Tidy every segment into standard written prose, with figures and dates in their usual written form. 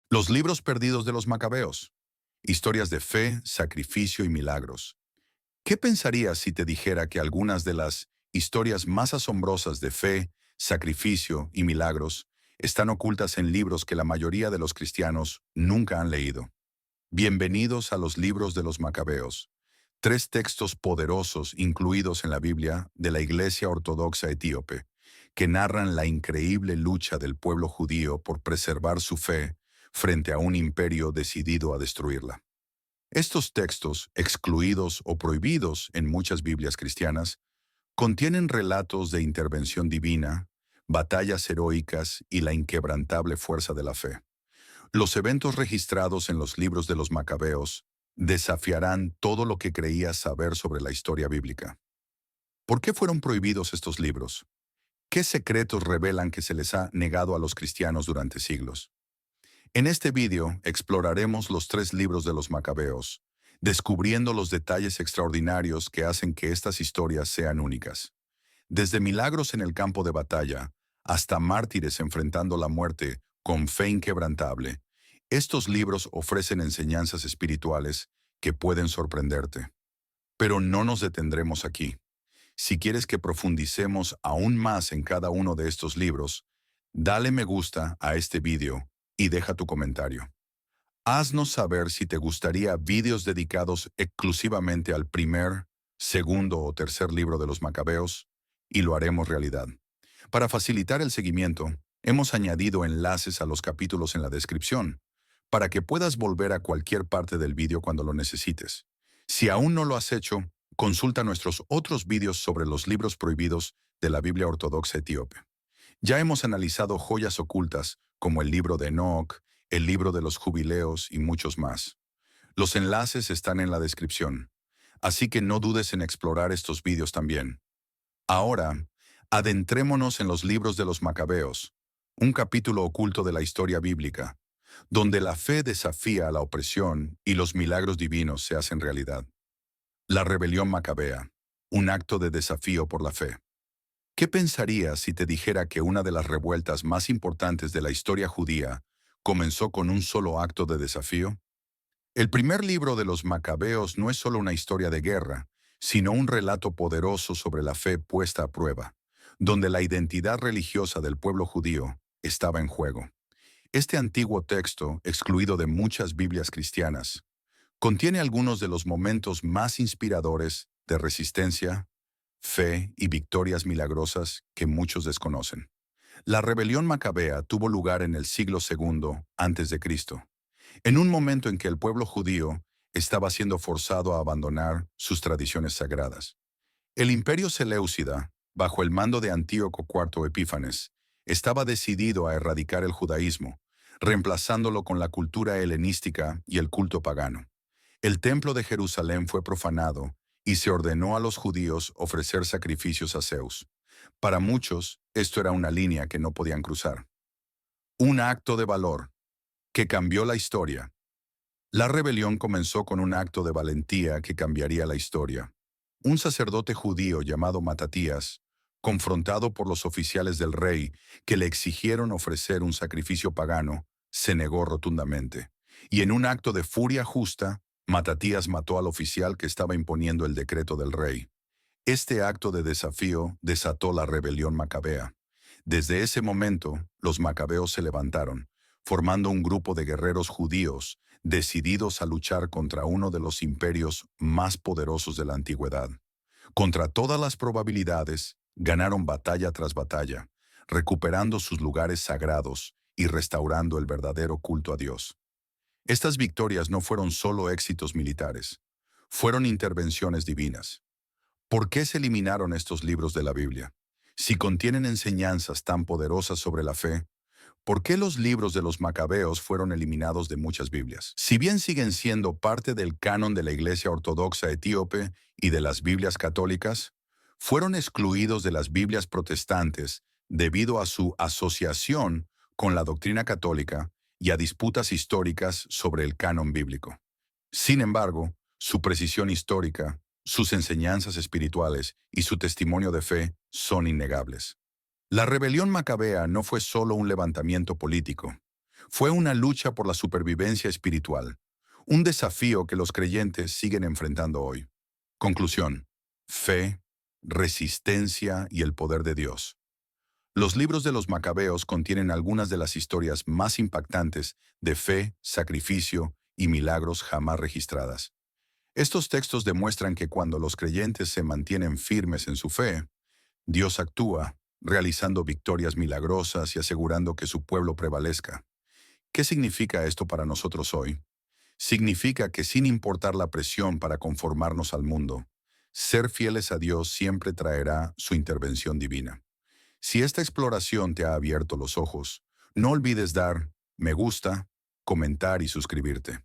Los libros perdidos de los Macabeos. Historias de fe, sacrificio y milagros. ¿Qué pensarías si te dijera que algunas de las historias más asombrosas de fe, sacrificio y milagros están ocultas en libros que la mayoría de los cristianos nunca han leído? Bienvenidos a los libros de los Macabeos, tres textos poderosos incluidos en la Biblia de la Iglesia Ortodoxa Etíope, que narran la increíble lucha del pueblo judío por preservar su fe frente a un imperio decidido a destruirla. Estos textos, excluidos o prohibidos en muchas Biblias cristianas, contienen relatos de intervención divina, batallas heroicas y la inquebrantable fuerza de la fe. Los eventos registrados en los libros de los Macabeos desafiarán todo lo que creías saber sobre la historia bíblica. ¿Por qué fueron prohibidos estos libros? ¿Qué secretos revelan que se les ha negado a los cristianos durante siglos? En este vídeo exploraremos los tres libros de los Macabeos, descubriendo los detalles extraordinarios que hacen que estas historias sean únicas. Desde milagros en el campo de batalla hasta mártires enfrentando la muerte con fe inquebrantable, estos libros ofrecen enseñanzas espirituales que pueden sorprenderte. Pero no nos detendremos aquí. Si quieres que profundicemos aún más en cada uno de estos libros, dale me gusta a este vídeo y deja tu comentario. Haznos saber si te gustaría vídeos dedicados exclusivamente al primer, segundo o tercer libro de los Macabeos, y lo haremos realidad. Para facilitar el seguimiento, hemos añadido enlaces a los capítulos en la descripción, para que puedas volver a cualquier parte del vídeo cuando lo necesites. Si aún no lo has hecho, consulta nuestros otros vídeos sobre los libros prohibidos de la Biblia Ortodoxa Etíope. Ya hemos analizado joyas ocultas como el libro de Enoc, el libro de los jubileos y muchos más. Los enlaces están en la descripción, así que no dudes en explorar estos vídeos también. Ahora, adentrémonos en los libros de los Macabeos, un capítulo oculto de la historia bíblica, donde la fe desafía a la opresión y los milagros divinos se hacen realidad. La rebelión macabea, un acto de desafío por la fe. ¿Qué pensarías si te dijera que una de las revueltas más importantes de la historia judía comenzó con un solo acto de desafío? El primer libro de los Macabeos no es solo una historia de guerra, sino un relato poderoso sobre la fe puesta a prueba, donde la identidad religiosa del pueblo judío estaba en juego. Este antiguo texto, excluido de muchas Biblias cristianas, contiene algunos de los momentos más inspiradores de resistencia, fe y victorias milagrosas que muchos desconocen. La rebelión macabea tuvo lugar en el siglo II antes de Cristo, en un momento en que el pueblo judío estaba siendo forzado a abandonar sus tradiciones sagradas. El imperio seleucida, bajo el mando de Antíoco IV Epífanes, estaba decidido a erradicar el judaísmo, reemplazándolo con la cultura helenística y el culto pagano. El templo de Jerusalén fue profanado y se ordenó a los judíos ofrecer sacrificios a Zeus. Para muchos, esto era una línea que no podían cruzar. Un acto de valor que cambió la historia. La rebelión comenzó con un acto de valentía que cambiaría la historia. Un sacerdote judío llamado Matatías, confrontado por los oficiales del rey que le exigieron ofrecer un sacrificio pagano, se negó rotundamente. Y en un acto de furia justa, Matatías mató al oficial que estaba imponiendo el decreto del rey. Este acto de desafío desató la rebelión macabea. Desde ese momento, los macabeos se levantaron, formando un grupo de guerreros judíos decididos a luchar contra uno de los imperios más poderosos de la antigüedad. Contra todas las probabilidades, ganaron batalla tras batalla, recuperando sus lugares sagrados y restaurando el verdadero culto a Dios. Estas victorias no fueron solo éxitos militares, fueron intervenciones divinas. ¿Por qué se eliminaron estos libros de la Biblia? Si contienen enseñanzas tan poderosas sobre la fe, ¿por qué los libros de los Macabeos fueron eliminados de muchas Biblias? Si bien siguen siendo parte del canon de la Iglesia Ortodoxa Etíope y de las Biblias católicas, fueron excluidos de las Biblias protestantes debido a su asociación con la doctrina católica y a disputas históricas sobre el canon bíblico. Sin embargo, su precisión histórica, sus enseñanzas espirituales y su testimonio de fe son innegables. La rebelión macabea no fue solo un levantamiento político, Fue una lucha por la supervivencia espiritual, un desafío que los creyentes siguen enfrentando hoy. Conclusión: fe, resistencia y el poder de Dios. Los libros de los Macabeos contienen algunas de las historias más impactantes de fe, sacrificio y milagros jamás registradas. Estos textos demuestran que cuando los creyentes se mantienen firmes en su fe, Dios actúa, realizando victorias milagrosas y asegurando que su pueblo prevalezca. ¿Qué significa esto para nosotros hoy? Significa que sin importar la presión para conformarnos al mundo, ser fieles a Dios siempre traerá su intervención divina. Si esta exploración te ha abierto los ojos, no olvides dar me gusta, comentar y suscribirte.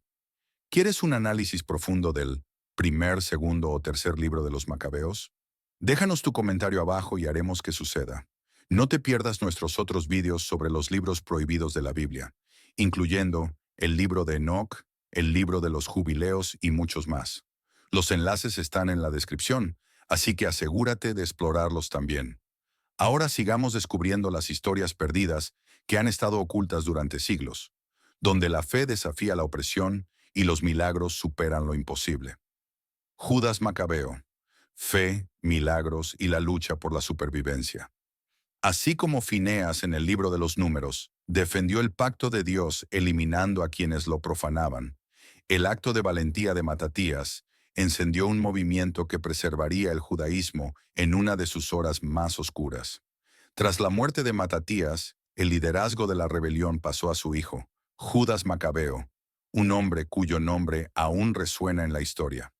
¿Quieres un análisis profundo del primer, segundo o tercer libro de los Macabeos? Déjanos tu comentario abajo y haremos que suceda. No te pierdas nuestros otros vídeos sobre los libros prohibidos de la Biblia, incluyendo el libro de Enoc, el libro de los jubileos y muchos más. Los enlaces están en la descripción, así que asegúrate de explorarlos también. Ahora sigamos descubriendo las historias perdidas que han estado ocultas durante siglos, donde la fe desafía la opresión y los milagros superan lo imposible. Judas Macabeo: fe, milagros y la lucha por la supervivencia. Así como Fineas en el libro de los Números defendió el pacto de Dios eliminando a quienes lo profanaban, el acto de valentía de Matatías encendió un movimiento que preservaría el judaísmo en una de sus horas más oscuras. Tras la muerte de Matatías, el liderazgo de la rebelión pasó a su hijo, Judas Macabeo, un hombre cuyo nombre aún resuena en la historia.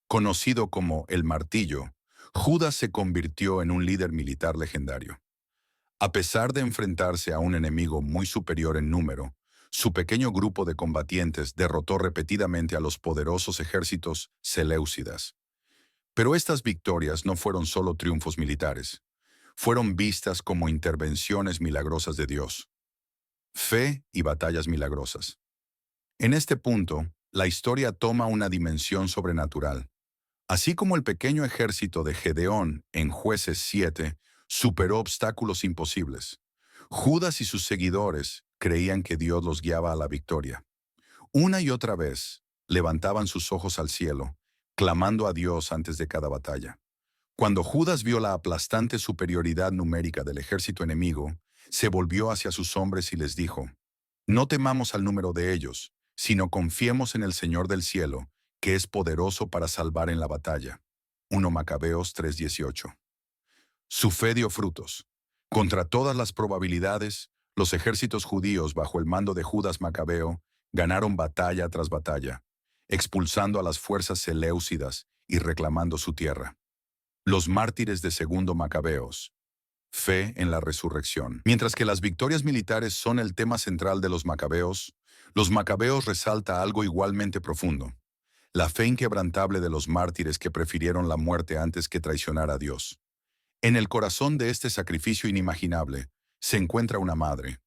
Conocido como el Martillo, Judas se convirtió en un líder militar legendario. A pesar de enfrentarse a un enemigo muy superior en número, su pequeño grupo de combatientes derrotó repetidamente a los poderosos ejércitos seleucidas. Pero estas victorias no fueron solo triunfos militares, fueron vistas como intervenciones milagrosas de Dios. Fe y batallas milagrosas. En este punto, la historia toma una dimensión sobrenatural. Así como el pequeño ejército de Gedeón en Jueces 7 superó obstáculos imposibles, Judas y sus seguidores creían que Dios los guiaba a la victoria. Una y otra vez, levantaban sus ojos al cielo, clamando a Dios antes de cada batalla. Cuando Judas vio la aplastante superioridad numérica del ejército enemigo, se volvió hacia sus hombres y les dijo: no temamos al número de ellos, sino confiemos en el Señor del cielo, que es poderoso para salvar en la batalla. 1 Macabeos 3:18. Su fe dio frutos. Contra todas las probabilidades, los ejércitos judíos bajo el mando de Judas Macabeo ganaron batalla tras batalla, expulsando a las fuerzas seleucidas y reclamando su tierra. Los mártires de segundo Macabeos. Fe en la resurrección. Mientras que las victorias militares son el tema central de los Macabeos resalta algo igualmente profundo: la fe inquebrantable de los mártires que prefirieron la muerte antes que traicionar a Dios. En el corazón de este sacrificio inimaginable se encuentra una madre,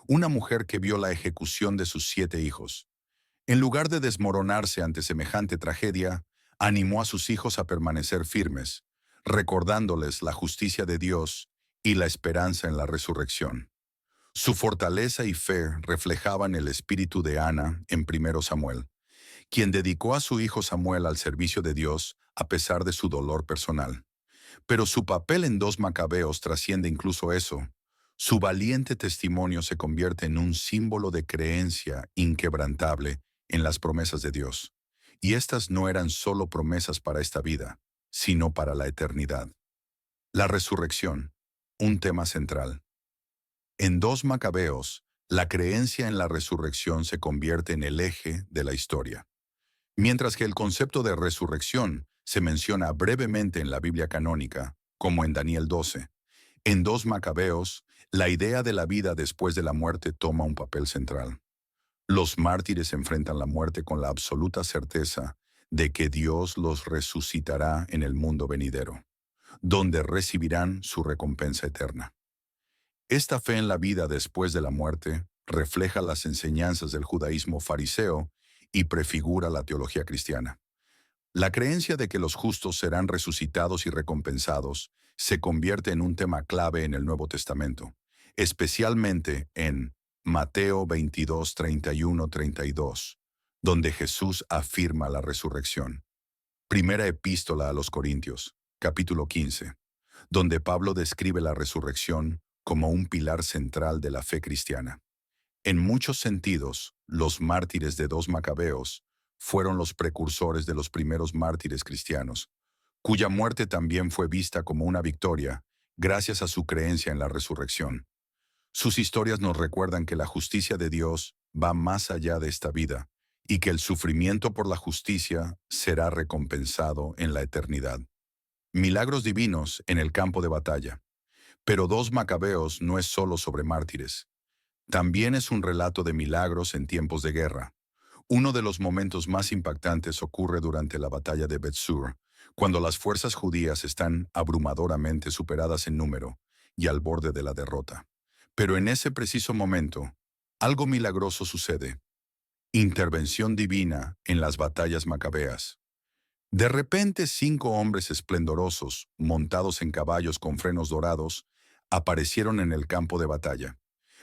una mujer que vio la ejecución de sus 7 hijos. En lugar de desmoronarse ante semejante tragedia, animó a sus hijos a permanecer firmes, recordándoles la justicia de Dios y la esperanza en la resurrección. Su fortaleza y fe reflejaban el espíritu de Ana en 1 Samuel, quien dedicó a su hijo Samuel al servicio de Dios a pesar de su dolor personal. Pero su papel en 2 Macabeos trasciende incluso eso. Su valiente testimonio se convierte en un símbolo de creencia inquebrantable en las promesas de Dios. Y estas no eran solo promesas para esta vida, sino para la eternidad. La resurrección, un tema central. En 2 Macabeos, la creencia en la resurrección se convierte en el eje de la historia. Mientras que el concepto de resurrección se menciona brevemente en la Biblia canónica, como en Daniel 12, en 2 Macabeos, la idea de la vida después de la muerte toma un papel central. Los mártires enfrentan la muerte con la absoluta certeza de que Dios los resucitará en el mundo venidero, donde recibirán su recompensa eterna. Esta fe en la vida después de la muerte refleja las enseñanzas del judaísmo fariseo y prefigura la teología cristiana. La creencia de que los justos serán resucitados y recompensados se convierte en un tema clave en el Nuevo Testamento, especialmente en Mateo 22, 31, 32, donde Jesús afirma la resurrección. Primera epístola a los Corintios, capítulo 15, donde Pablo describe la resurrección como un pilar central de la fe cristiana. En muchos sentidos, los mártires de 2 Macabeos fueron los precursores de los primeros mártires cristianos, cuya muerte también fue vista como una victoria gracias a su creencia en la resurrección. Sus historias nos recuerdan que la justicia de Dios va más allá de esta vida y que el sufrimiento por la justicia será recompensado en la eternidad. Milagros divinos en el campo de batalla. Pero 2 Macabeos no es solo sobre mártires. También es un relato de milagros en tiempos de guerra. Uno de los momentos más impactantes ocurre durante la batalla de Bet-Sur, cuando las fuerzas judías están abrumadoramente superadas en número y al borde de la derrota. Pero en ese preciso momento, algo milagroso sucede. Intervención divina en las batallas macabeas. De repente 5 hombres esplendorosos, montados en caballos con frenos dorados, aparecieron en el campo de batalla.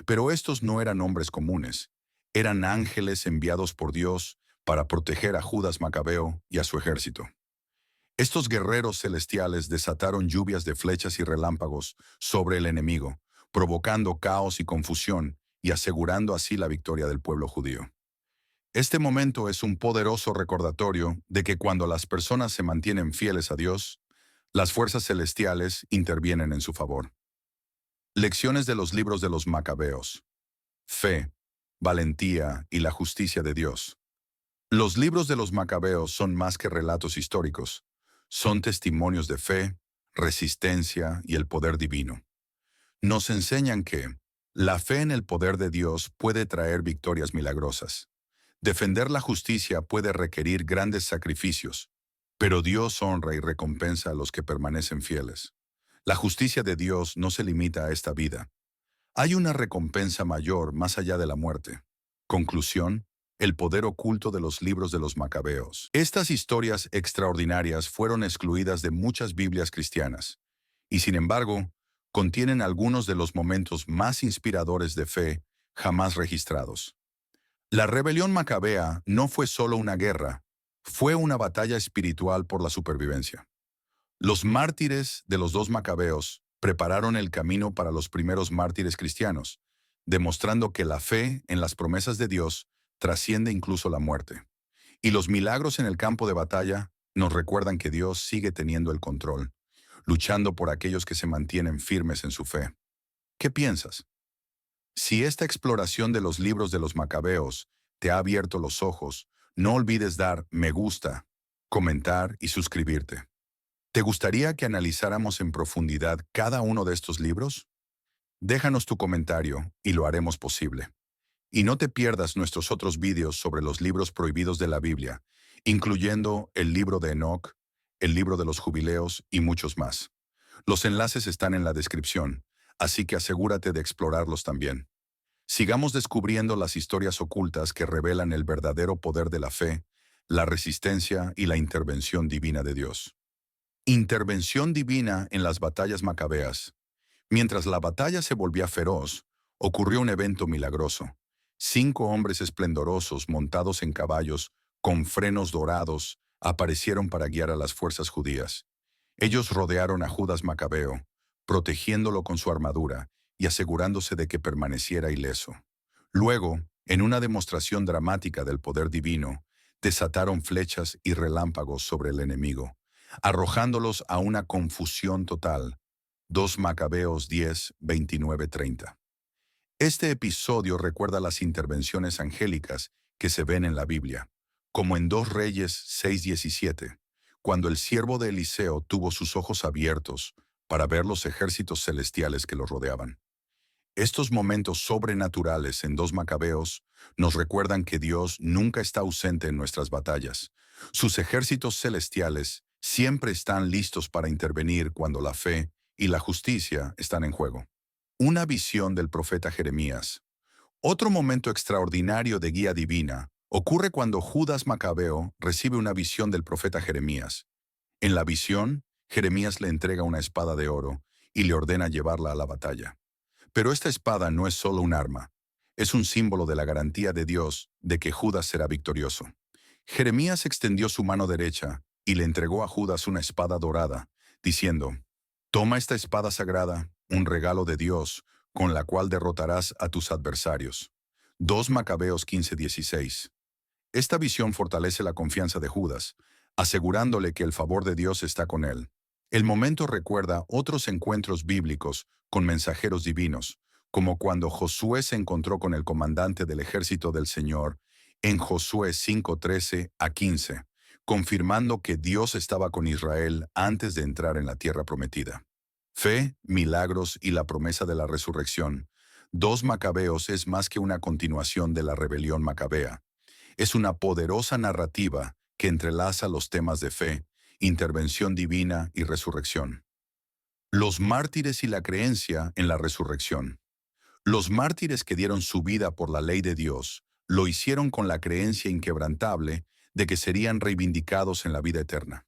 Pero estos no eran hombres comunes, eran ángeles enviados por Dios para proteger a Judas Macabeo y a su ejército. Estos guerreros celestiales desataron lluvias de flechas y relámpagos sobre el enemigo, provocando caos y confusión y asegurando así la victoria del pueblo judío. Este momento es un poderoso recordatorio de que cuando las personas se mantienen fieles a Dios, las fuerzas celestiales intervienen en su favor. Lecciones de los libros de los Macabeos. Fe, valentía y la justicia de Dios. Los libros de los Macabeos son más que relatos históricos. Son testimonios de fe, resistencia y el poder divino. Nos enseñan que la fe en el poder de Dios puede traer victorias milagrosas. Defender la justicia puede requerir grandes sacrificios, pero Dios honra y recompensa a los que permanecen fieles. La justicia de Dios no se limita a esta vida. Hay una recompensa mayor más allá de la muerte. Conclusión: el poder oculto de los libros de los Macabeos. Estas historias extraordinarias fueron excluidas de muchas Biblias cristianas, y sin embargo, contienen algunos de los momentos más inspiradores de fe jamás registrados. La rebelión macabea no fue solo una guerra, fue una batalla espiritual por la supervivencia. Los mártires de los 2 Macabeos prepararon el camino para los primeros mártires cristianos, demostrando que la fe en las promesas de Dios trasciende incluso la muerte. Y los milagros en el campo de batalla nos recuerdan que Dios sigue teniendo el control, luchando por aquellos que se mantienen firmes en su fe. ¿Qué piensas? Si esta exploración de los libros de los Macabeos te ha abierto los ojos, no olvides dar me gusta, comentar y suscribirte. ¿Te gustaría que analizáramos en profundidad cada uno de estos libros? Déjanos tu comentario y lo haremos posible. Y no te pierdas nuestros otros vídeos sobre los libros prohibidos de la Biblia, incluyendo el libro de Enoc, el libro de los jubileos y muchos más. Los enlaces están en la descripción, así que asegúrate de explorarlos también. Sigamos descubriendo las historias ocultas que revelan el verdadero poder de la fe, la resistencia y la intervención divina de Dios. Intervención divina en las batallas macabeas. Mientras la batalla se volvía feroz, ocurrió un evento milagroso. 5 hombres esplendorosos montados en caballos, con frenos dorados, aparecieron para guiar a las fuerzas judías. Ellos rodearon a Judas Macabeo, protegiéndolo con su armadura y asegurándose de que permaneciera ileso. Luego, en una demostración dramática del poder divino, desataron flechas y relámpagos sobre el enemigo, arrojándolos a una confusión total. 2 Macabeos 10, 29, 30. Este episodio recuerda las intervenciones angélicas que se ven en la Biblia, como en 2 Reyes 6:17, cuando el siervo de Eliseo tuvo sus ojos abiertos para ver los ejércitos celestiales que lo rodeaban. Estos momentos sobrenaturales en 2 Macabeos nos recuerdan que Dios nunca está ausente en nuestras batallas. Sus ejércitos celestiales siempre están listos para intervenir cuando la fe y la justicia están en juego. Una visión del profeta Jeremías. Otro momento extraordinario de guía divina ocurre cuando Judas Macabeo recibe una visión del profeta Jeremías. En la visión, Jeremías le entrega una espada de oro y le ordena llevarla a la batalla. Pero esta espada no es solo un arma, es un símbolo de la garantía de Dios de que Judas será victorioso. Jeremías extendió su mano derecha y le entregó a Judas una espada dorada, diciendo, «Toma esta espada sagrada, un regalo de Dios, con la cual derrotarás a tus adversarios». 2 Macabeos 15:16. Esta visión fortalece la confianza de Judas, asegurándole que el favor de Dios está con él. El momento recuerda otros encuentros bíblicos con mensajeros divinos, como cuando Josué se encontró con el comandante del ejército del Señor en Josué 5:13-15, confirmando que Dios estaba con Israel antes de entrar en la tierra prometida. Fe, milagros y la promesa de la resurrección. 2 Macabeos es más que una continuación de la rebelión macabea. Es una poderosa narrativa que entrelaza los temas de fe, intervención divina y resurrección. Los mártires y la creencia en la resurrección. Los mártires que dieron su vida por la ley de Dios lo hicieron con la creencia inquebrantable de que serían reivindicados en la vida eterna.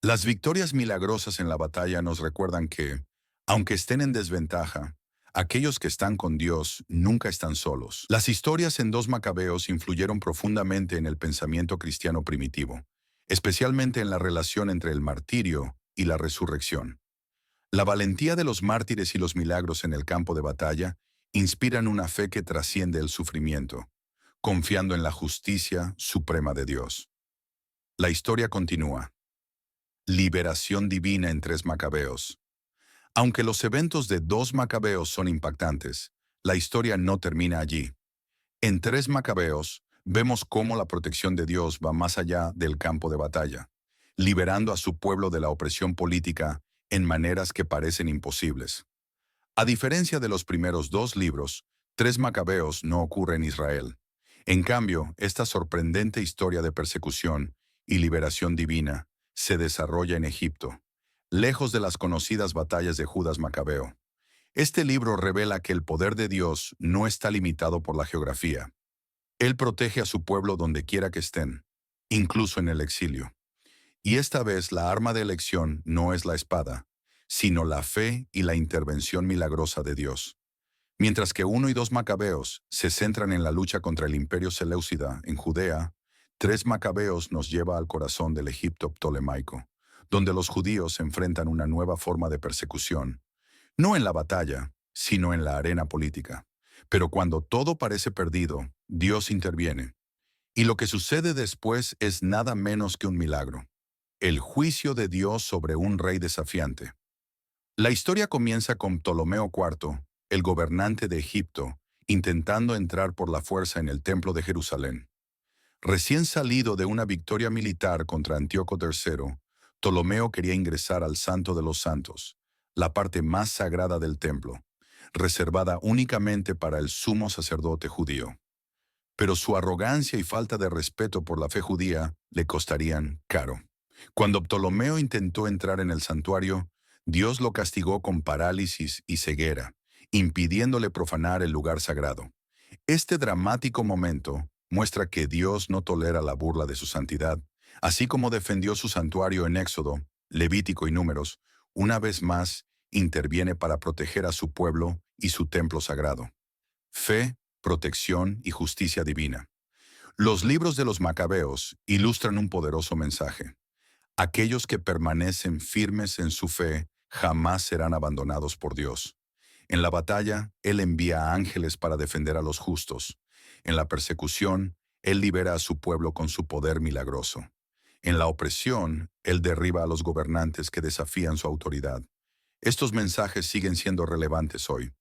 Las victorias milagrosas en la batalla nos recuerdan que, aunque estén en desventaja, aquellos que están con Dios nunca están solos. Las historias en 2 Macabeos influyeron profundamente en el pensamiento cristiano primitivo, especialmente en la relación entre el martirio y la resurrección. La valentía de los mártires y los milagros en el campo de batalla inspiran una fe que trasciende el sufrimiento, confiando en la justicia suprema de Dios. La historia continúa. Liberación divina en 3 Macabeos. Aunque los eventos de 2 Macabeos son impactantes, la historia no termina allí. En 3 Macabeos vemos cómo la protección de Dios va más allá del campo de batalla, liberando a su pueblo de la opresión política en maneras que parecen imposibles. A diferencia de los primeros 2 libros, 3 Macabeos no ocurre en Israel. En cambio, esta sorprendente historia de persecución y liberación divina se desarrolla en Egipto, lejos de las conocidas batallas de Judas Macabeo. Este libro revela que el poder de Dios no está limitado por la geografía. Él protege a su pueblo donde quiera que estén, incluso en el exilio. Y esta vez la arma de elección no es la espada, sino la fe y la intervención milagrosa de Dios. Mientras que 1 y 2 Macabeos se centran en la lucha contra el imperio seleucida en Judea, 3 Macabeos nos lleva al corazón del Egipto ptolemaico, donde los judíos enfrentan una nueva forma de persecución, no en la batalla, sino en la arena política. Pero cuando todo parece perdido, Dios interviene. Y lo que sucede después es nada menos que un milagro: el juicio de Dios sobre un rey desafiante. La historia comienza con Ptolomeo IV, el gobernante de Egipto, intentando entrar por la fuerza en el templo de Jerusalén. Recién salido de una victoria militar contra Antíoco III, Ptolomeo quería ingresar al Santo de los Santos, la parte más sagrada del templo, reservada únicamente para el sumo sacerdote judío. Pero su arrogancia y falta de respeto por la fe judía le costarían caro. Cuando Ptolomeo intentó entrar en el santuario, Dios lo castigó con parálisis y ceguera, impidiéndole profanar el lugar sagrado. Este dramático momento muestra que Dios no tolera la burla de su santidad, así como defendió su santuario en Éxodo, Levítico y Números. Una vez más interviene para proteger a su pueblo y su templo sagrado. Fe, protección y justicia divina. Los libros de los Macabeos ilustran un poderoso mensaje. Aquellos que permanecen firmes en su fe jamás serán abandonados por Dios. En la batalla, Él envía ángeles para defender a los justos. En la persecución, Él libera a su pueblo con su poder milagroso. En la opresión, Él derriba a los gobernantes que desafían su autoridad. Estos mensajes siguen siendo relevantes hoy.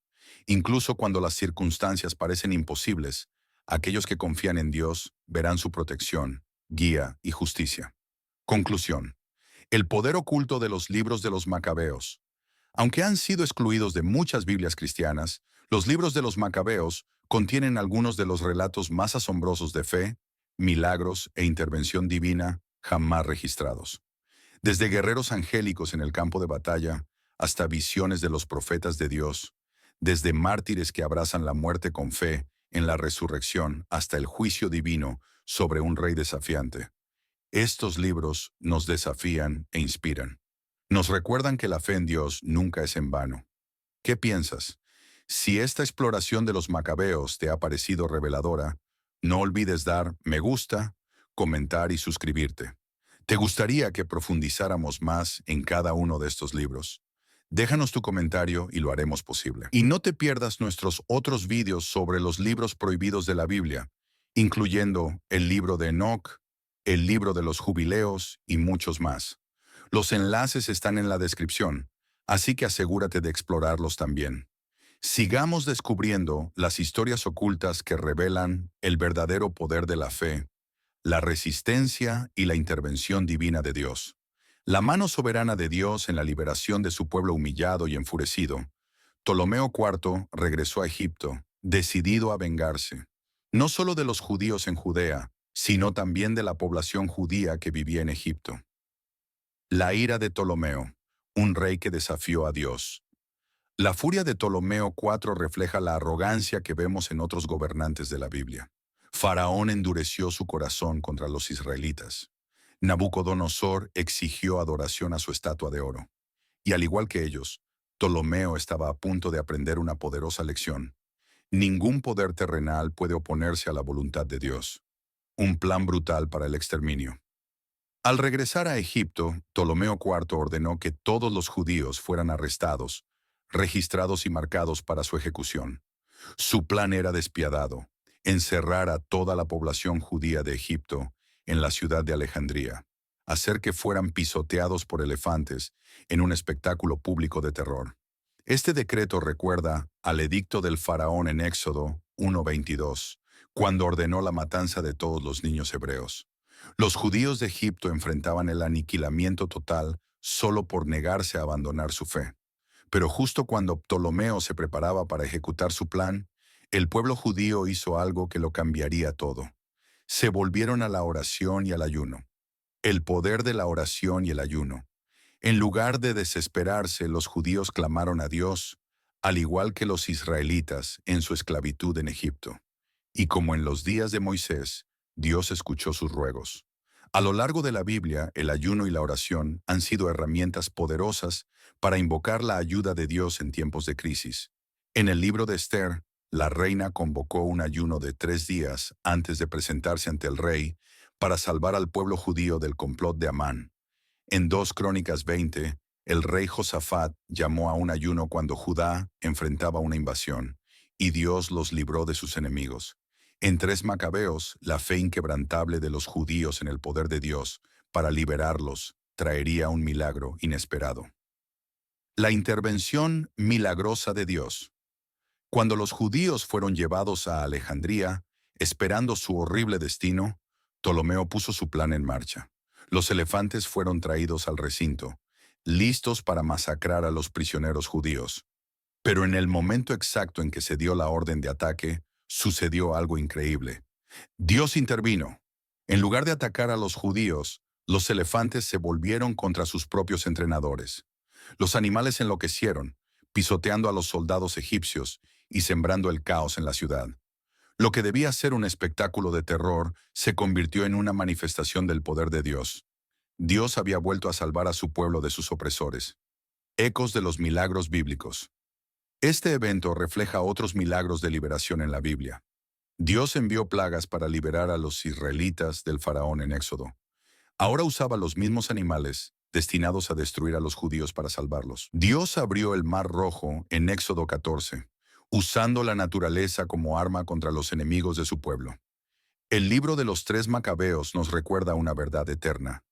Incluso cuando las circunstancias parecen imposibles, aquellos que confían en Dios verán su protección, guía y justicia. Conclusión. El poder oculto de los libros de los Macabeos. Aunque han sido excluidos de muchas Biblias cristianas, los libros de los Macabeos contienen algunos de los relatos más asombrosos de fe, milagros e intervención divina jamás registrados. Desde guerreros angélicos en el campo de batalla hasta visiones de los profetas de Dios, desde mártires que abrazan la muerte con fe en la resurrección hasta el juicio divino sobre un rey desafiante. Estos libros nos desafían e inspiran. Nos recuerdan que la fe en Dios nunca es en vano. ¿Qué piensas? Si esta exploración de los macabeos te ha parecido reveladora, no olvides dar me gusta, comentar y suscribirte. ¿Te gustaría que profundizáramos más en cada uno de estos libros? Déjanos tu comentario y lo haremos posible. Y no te pierdas nuestros otros vídeos sobre los libros prohibidos de la Biblia, incluyendo el libro de Enoc, el libro de los jubileos y muchos más. Los enlaces están en la descripción, así que asegúrate de explorarlos también. Sigamos descubriendo las historias ocultas que revelan el verdadero poder de la fe, la resistencia y la intervención divina de Dios. La mano soberana de Dios en la liberación de su pueblo humillado y enfurecido. Ptolomeo IV regresó a Egipto, decidido a vengarse, no solo de los judíos en Judea, sino también de la población judía que vivía en Egipto. La ira de Ptolomeo, un rey que desafió a Dios. La furia de Ptolomeo IV refleja la arrogancia que vemos en otros gobernantes de la Biblia. Faraón endureció su corazón contra los israelitas. Nabucodonosor exigió adoración a su estatua de oro. Y al igual que ellos, Ptolomeo estaba a punto de aprender una poderosa lección. Ningún poder terrenal puede oponerse a la voluntad de Dios. Un plan brutal para el exterminio. Al regresar a Egipto, Ptolomeo IV ordenó que todos los judíos fueran arrestados, registrados y marcados para su ejecución. Su plan era despiadado: encerrar a toda la población judía de Egipto en la ciudad de Alejandría, hacer que fueran pisoteados por elefantes en un espectáculo público de terror. Este decreto recuerda al edicto del faraón en Éxodo 1:22, cuando ordenó la matanza de todos los niños hebreos. Los judíos de Egipto enfrentaban el aniquilamiento total solo por negarse a abandonar su fe. Pero justo cuando Ptolomeo se preparaba para ejecutar su plan, el pueblo judío hizo algo que lo cambiaría todo. Se volvieron a la oración y al ayuno. El poder de la oración y el ayuno. En lugar de desesperarse, los judíos clamaron a Dios, al igual que los israelitas en su esclavitud en Egipto. Y como en los días de Moisés, Dios escuchó sus ruegos. A lo largo de la Biblia, el ayuno y la oración han sido herramientas poderosas para invocar la ayuda de Dios en tiempos de crisis. En el libro de Esther, la reina convocó un ayuno de 3 días antes de presentarse ante el rey para salvar al pueblo judío del complot de Amán. En 2 Crónicas 20, el rey Josafat llamó a un ayuno cuando Judá enfrentaba una invasión, y Dios los libró de sus enemigos. En 3 Macabeos, la fe inquebrantable de los judíos en el poder de Dios para liberarlos traería un milagro inesperado. La intervención milagrosa de Dios. Cuando los judíos fueron llevados a Alejandría, esperando su horrible destino, Ptolomeo puso su plan en marcha. Los elefantes fueron traídos al recinto, listos para masacrar a los prisioneros judíos. Pero en el momento exacto en que se dio la orden de ataque, sucedió algo increíble. Dios intervino. En lugar de atacar a los judíos, los elefantes se volvieron contra sus propios entrenadores. Los animales enloquecieron, pisoteando a los soldados egipcios y sembrando el caos en la ciudad. Lo que debía ser un espectáculo de terror se convirtió en una manifestación del poder de Dios. Dios había vuelto a salvar a su pueblo de sus opresores. Ecos de los milagros bíblicos. Este evento refleja otros milagros de liberación en la Biblia. Dios envió plagas para liberar a los israelitas del faraón en Éxodo. Ahora usaba los mismos animales, destinados a destruir a los judíos para salvarlos. Dios abrió el Mar Rojo en Éxodo 14, usando la naturaleza como arma contra los enemigos de su pueblo. El libro de los 3 Macabeos nos recuerda una verdad eterna.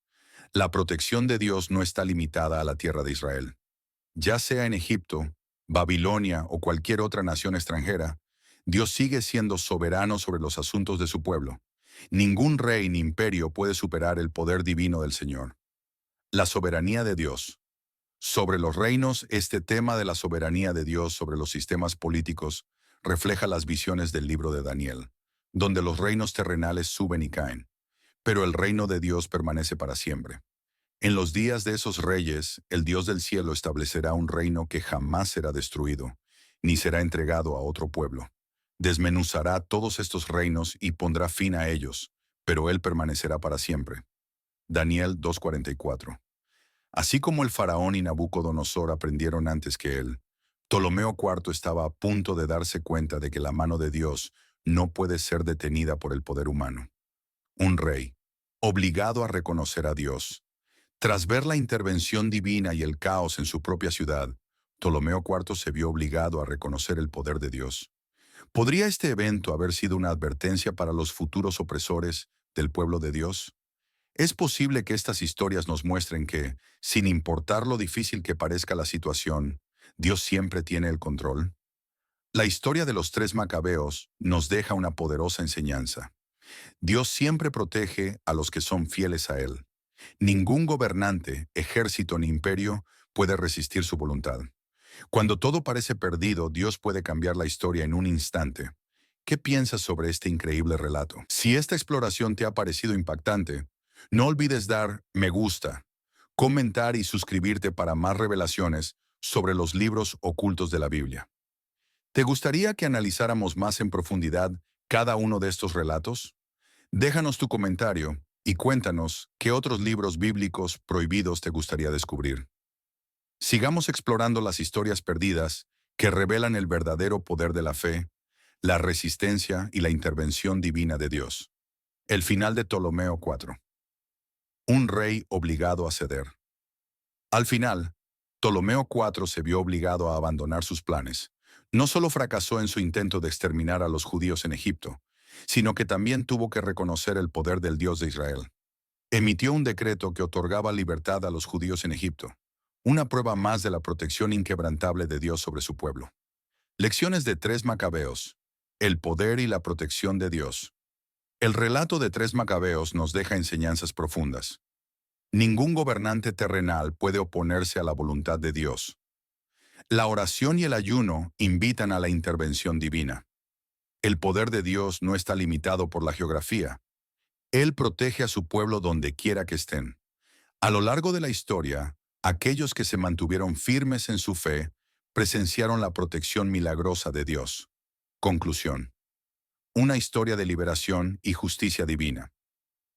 La protección de Dios no está limitada a la tierra de Israel. Ya sea en Egipto, Babilonia o cualquier otra nación extranjera, Dios sigue siendo soberano sobre los asuntos de su pueblo. Ningún rey ni imperio puede superar el poder divino del Señor. La soberanía de Dios. Sobre los reinos, este tema de la soberanía de Dios sobre los sistemas políticos refleja las visiones del libro de Daniel, donde los reinos terrenales suben y caen, pero el reino de Dios permanece para siempre. En los días de esos reyes, el Dios del cielo establecerá un reino que jamás será destruido, ni será entregado a otro pueblo. Desmenuzará todos estos reinos y pondrá fin a ellos, pero él permanecerá para siempre. Daniel 2:44. Así como el faraón y Nabucodonosor aprendieron antes que él, Ptolomeo IV estaba a punto de darse cuenta de que la mano de Dios no puede ser detenida por el poder humano. Un rey, obligado a reconocer a Dios. Tras ver la intervención divina y el caos en su propia ciudad, Ptolomeo IV se vio obligado a reconocer el poder de Dios. ¿Podría este evento haber sido una advertencia para los futuros opresores del pueblo de Dios? Es posible que estas historias nos muestren que, sin importar lo difícil que parezca la situación, Dios siempre tiene el control. La historia de los tres macabeos nos deja una poderosa enseñanza. Dios siempre protege a los que son fieles a Él. Ningún gobernante, ejército ni imperio puede resistir su voluntad. Cuando todo parece perdido, Dios puede cambiar la historia en un instante. ¿Qué piensas sobre este increíble relato? Si esta exploración te ha parecido impactante, no olvides dar me gusta, comentar y suscribirte para más revelaciones sobre los libros ocultos de la Biblia. ¿Te gustaría que analizáramos más en profundidad cada uno de estos relatos? Déjanos tu comentario y cuéntanos qué otros libros bíblicos prohibidos te gustaría descubrir. Sigamos explorando las historias perdidas que revelan el verdadero poder de la fe, la resistencia y la intervención divina de Dios. El final de Ptolomeo IV. Un rey obligado a ceder. Al final, Ptolomeo IV se vio obligado a abandonar sus planes. No solo fracasó en su intento de exterminar a los judíos en Egipto, sino que también tuvo que reconocer el poder del Dios de Israel. Emitió un decreto que otorgaba libertad a los judíos en Egipto, una prueba más de la protección inquebrantable de Dios sobre su pueblo. Lecciones de tres Macabeos. El poder y la protección de Dios. El relato de tres Macabeos nos deja enseñanzas profundas. Ningún gobernante terrenal puede oponerse a la voluntad de Dios. La oración y el ayuno invitan a la intervención divina. El poder de Dios no está limitado por la geografía. Él protege a su pueblo donde quiera que estén. A lo largo de la historia, aquellos que se mantuvieron firmes en su fe presenciaron la protección milagrosa de Dios. Conclusión. Una historia de liberación y justicia divina.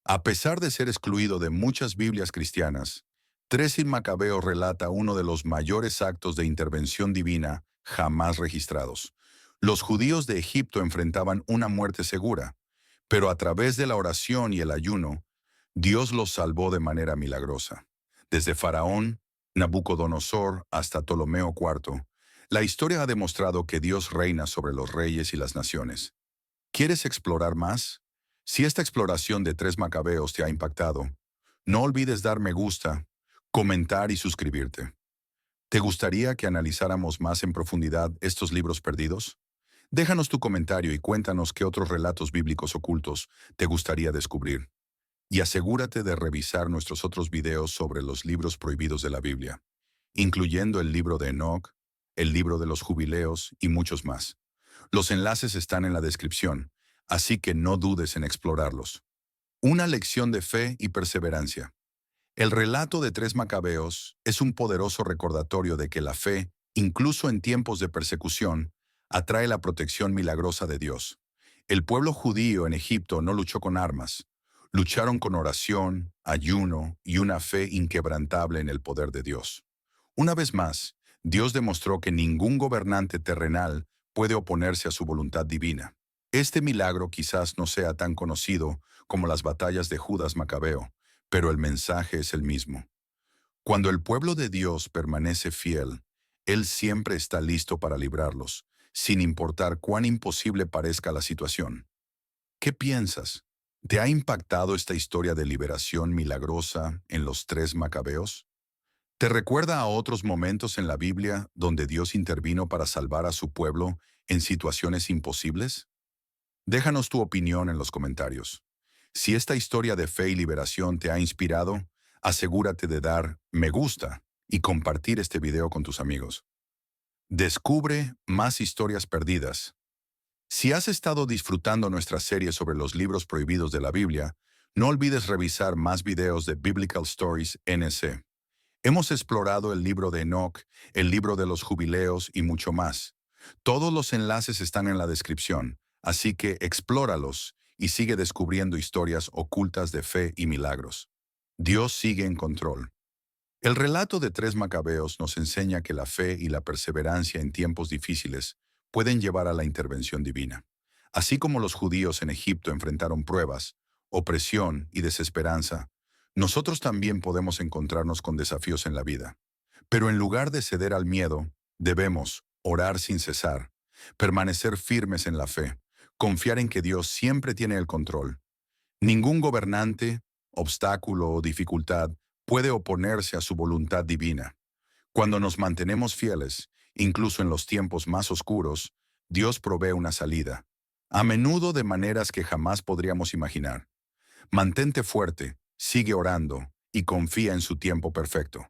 A pesar de ser excluido de muchas Biblias cristianas, Tresil Macabeo relata uno de los mayores actos de intervención divina jamás registrados. Los judíos de Egipto enfrentaban una muerte segura, pero a través de la oración y el ayuno, Dios los salvó de manera milagrosa. Desde Faraón, Nabucodonosor hasta Ptolomeo IV, la historia ha demostrado que Dios reina sobre los reyes y las naciones. ¿Quieres explorar más? Si esta exploración de tres Macabeos te ha impactado, no olvides dar me gusta, comentar y suscribirte. ¿Te gustaría que analizáramos más en profundidad estos libros perdidos? Déjanos tu comentario y cuéntanos qué otros relatos bíblicos ocultos te gustaría descubrir. Y asegúrate de revisar nuestros otros videos sobre los libros prohibidos de la Biblia, incluyendo el libro de Enoc, el libro de los jubileos y muchos más. Los enlaces están en la descripción, así que no dudes en explorarlos. Una lección de fe y perseverancia. El relato de tres Macabeos es un poderoso recordatorio de que la fe, incluso en tiempos de persecución, atrae la protección milagrosa de Dios. El pueblo judío en Egipto no luchó con armas, lucharon con oración, ayuno y una fe inquebrantable en el poder de Dios. Una vez más, Dios demostró que ningún gobernante terrenal puede oponerse a su voluntad divina. Este milagro quizás no sea tan conocido como las batallas de Judas Macabeo, pero el mensaje es el mismo. Cuando el pueblo de Dios permanece fiel, Él siempre está listo para librarlos, sin importar cuán imposible parezca la situación. ¿Qué piensas? ¿Te ha impactado esta historia de liberación milagrosa en los tres Macabeos? ¿Te recuerda a otros momentos en la Biblia donde Dios intervino para salvar a su pueblo en situaciones imposibles? Déjanos tu opinión en los comentarios. Si esta historia de fe y liberación te ha inspirado, asegúrate de dar me gusta y compartir este video con tus amigos. Descubre más historias perdidas. Si has estado disfrutando nuestra serie sobre los libros prohibidos de la Biblia, no olvides revisar más videos de Biblical Stories NC. Hemos explorado el libro de Enoc, el libro de los jubileos y mucho más. Todos los enlaces están en la descripción, así que explóralos y sigue descubriendo historias ocultas de fe y milagros. Dios sigue en control. El relato de tres macabeos nos enseña que la fe y la perseverancia en tiempos difíciles pueden llevar a la intervención divina. Así como los judíos en Egipto enfrentaron pruebas, opresión y desesperanza, nosotros también podemos encontrarnos con desafíos en la vida. Pero en lugar de ceder al miedo, debemos orar sin cesar, permanecer firmes en la fe, confiar en que Dios siempre tiene el control. Ningún gobernante, obstáculo o dificultad puede oponerse a su voluntad divina. Cuando nos mantenemos fieles, incluso en los tiempos más oscuros, Dios provee una salida, a menudo de maneras que jamás podríamos imaginar. Mantente fuerte, sigue orando y confía en su tiempo perfecto.